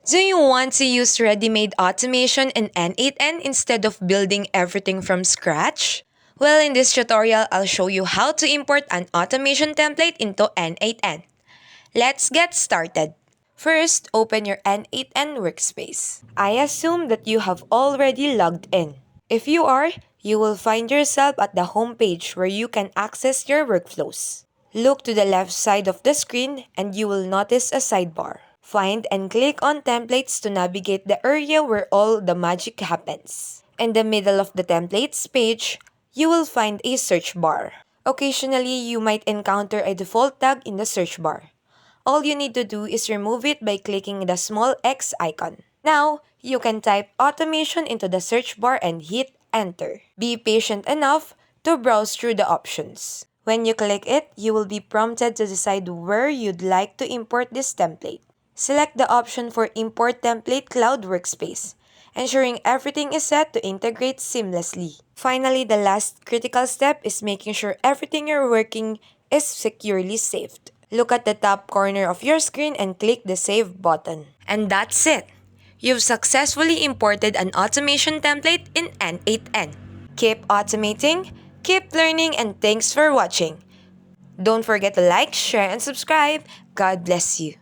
Do you want to use ready-made automation in N8N instead of building everything from scratch? Well, in this tutorial, I'll show you how to import an automation template into N8N. Let's get started. First, open your N8N workspace. I assume that you have already logged in. If you are, you will find yourself at the home page where you can access your workflows. Look to the left side of the screen and you will notice a sidebar. Find and click on Templates to navigate the area where all the magic happens. In the middle of the Templates page, you will find a search bar. Occasionally, you might encounter a default tag in the search bar. All you need to do is remove it by clicking the small X icon. Now, you can type automation into the search bar and hit enter. Be patient enough to browse through the options. When you click it, you will be prompted to decide where you'd like to import this template. Select the option for Import Template Cloud Workspace, ensuring everything is set to integrate seamlessly. Finally, the last critical step is making sure everything you're working is securely saved. Look at the top corner of your screen and click the Save button. And that's it! You've successfully imported an automation template in N8N. Keep automating, keep learning, and thanks for watching. Don't forget to like, share, and subscribe. God bless you.